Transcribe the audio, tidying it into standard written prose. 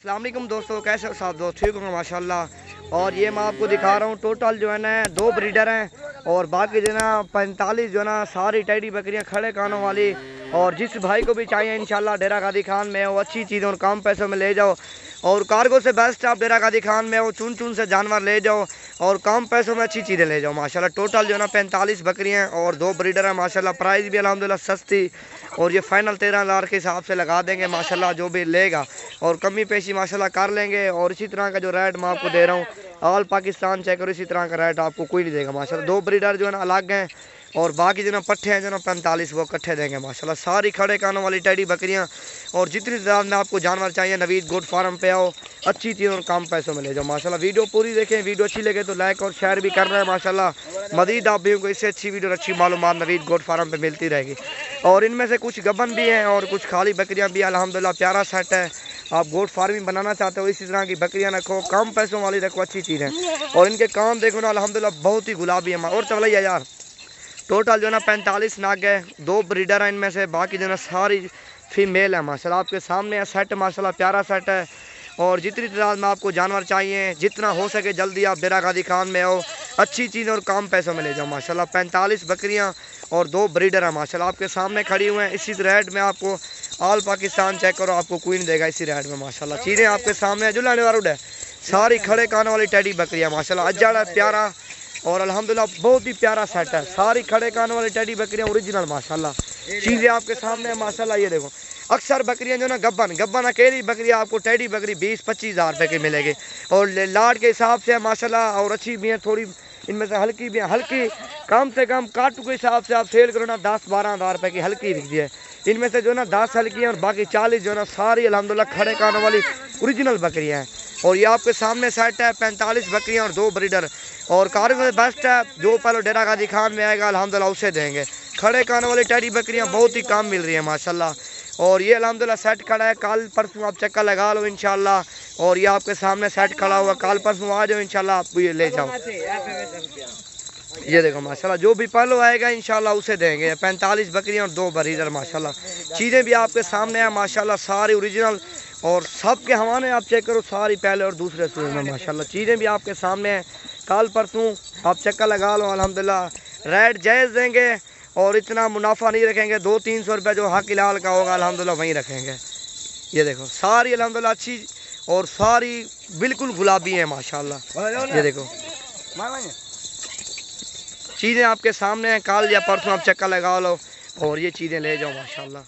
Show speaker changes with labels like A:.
A: अस्सलाम वालेकुम दोस्तों, कैसे हो साहब दोस्त? ठीक होंगे माशाल्लाह। और ये मैं आपको दिखा रहा हूँ, टोटल जो है ना 2 ब्रीडर हैं और बाकी जो है ना 45 जो है ना सारी टेडी बकरियाँ खड़े कानों वाली। और जिस भाई को भी चाहिए इंशाल्लाह डेरा गादी खान में हो, अच्छी चीज़ और कम पैसों में ले जाओ। और कार्गो से बेस्ट आप डेरा गादी खान में हो, चुन चुन से जानवर ले जाओ और कम पैसों में अच्छी चीज़ें ले जाओ माशाल्लाह। टोटल जो है ना 45 बकरियाँ और 2 ब्रीडर हैं माशाल्लाह। प्राइस भी अल्हम्दुलिल्लाह सस्ती और ये फाइनल 13,000 के हिसाब से लगा देंगे माशाल्लाह जो भी लेगा, और कमी पेशी माशाल्लाह कर लेंगे। और इसी तरह का जो रेट मैं आपको दे रहा हूँ ऑल पाकिस्तान चेक करो, इसी तरह का रेट आपको कोई नहीं देगा माशाल्लाह। 2 ब्रीडर जो है ना अलग हैं और बाकी जो ना पट्ठे हैं जो ना 45 वो इकट्ठे देंगे माशाल्लाह। सारी खड़े कानों वाली टेडी बकरियां और जितनी तादाद में आपको जानवर चाहिए नवीद गोट फार्म पे आओ, अच्छी चीज़ और कम पैसों में ले जाओ माशाल्लाह। वीडियो पूरी देखें, वीडियो अच्छी लगे तो लाइक और शेयर भी करना है माशाल्लाह। मज़ीद आप भी को इससे अच्छी वीडियो और अच्छी मालूमात नवीद गोट फार्म पे मिलती रहेगी। और इनमें से कुछ गबन भी हैं और कुछ खाली बकरियाँ भी अल्हम्दुलिल्लाह। प्यारा सेट है, आप गोट फार्मिंग बनाना चाहते हो इसी तरह की बकरियां रखो, कम पैसों वाली रखो, अच्छी चीज़ है। और इनके काम देखो ना अल्हम्दुलिल्लाह बहुत ही गुलाबी है। और चलिए यार, टोटल जो है ना 45 नाग है, 2 ब्रीडर हैं इनमें से, बाकी जो है ना सारी फीमेल है माशाल्लाह। आपके सामने है सेट माशाल्लाह, प्यारा सेट है। और जितनी तादाद में आपको जानवर चाहिए जितना हो सके जल्दी आप डेरा गादी खान में आओ, अच्छी चीज़ और कम पैसों में ले जाओ माशाल्लाह। 45 बकरियां और 2 ब्रीडर हैं माशाल्लाह आपके सामने खड़ी हुए हैं। इसी रेट में आपको ऑल पाकिस्तान चेक करो, आपको कोई नहीं देगा इसी रेट में माशाल्लाह। चीज़ें आपके सामने जो लाने वाला है सारी खड़े कान वाली टेडी बकरियाँ माशाल्लाह। अजड़ है प्यारा और अल्हम्दुलिल्लाह बहुत ही प्यारा सेट है। सारी खड़े कान वाली टेडी बकरियाँ ओरिजिनल माशाल्लाह। चीज़ें आपके सामने है माशाल्लाह। ये देखो अक्सर बकरियाँ जो ना गब्बन अकेली बकरी आपको टेडी बकरी 20-25 हज़ार रुपये की मिलेगी और लाड के हिसाब से माशाल्लाह। और अच्छी भी है, थोड़ी इनमें से हल्की भी है, हल्की कम से कम काटू के हिसाब से आप सेल करो ना 10-12 हज़ार रुपये की हल्की बिकती है। इनमें से जो ना 10 हल्की हैं और बाकी 40 जो ना सारी अल्हम्दुलिल्लाह खड़े कानों वाली ओरिजिनल बकरियाँ हैं। और ये आपके सामने सेट है 45 बकरियाँ और 2 ब्रीडर। और कार्गो बेस्ट है, जो पहले डेरा गादी खान में आएगा अल्हम्दुलिल्लाह उसे देंगे। खड़े कानों वाली टेडी बकरियाँ बहुत ही कम मिल रही है माशाल्लाह। और ये अल्हम्दुलिल्लाह सेट खड़ा है, कल परसों आप चक्कर लगा लो इंशाल्लाह। और ये आपके सामने सेट खड़ा हुआ, कल परसों आ जाओ इंशाल्लाह, आप ये ले जाओ। ये देखो माशाल्लाह, जो भी पहले आएगा इंशाल्लाह उसे देंगे। 45 बकरियां और 2 ब्रीडर माशाल्लाह। चीज़ें भी आपके सामने है माशाल्लाह, सारी ओरिजिनल और सब के हवाले आप चेक करो, सारी पहले और दूसरे सूर में माशाल्लाह। चीज़ें भी आपके सामने हैं, कल परसों आप चक्कर लगा लो अल्हम्दुलिल्लाह। रेट जायज़ देंगे और इतना मुनाफा नहीं रखेंगे, 200-300 रुपये जो हक इलाल का होगा अल्हम्दुलिल्लाह वहीं रखेंगे। ये देखो सारी अल्हम्दुलिल्लाह अच्छी और सारी बिल्कुल गुलाबी है माशाल्लाह। ये देखो चीज़ें आपके सामने हैं, कल या परसों आप चक्कर लगा लो और ये चीज़ें ले जाओ माशाल्लाह।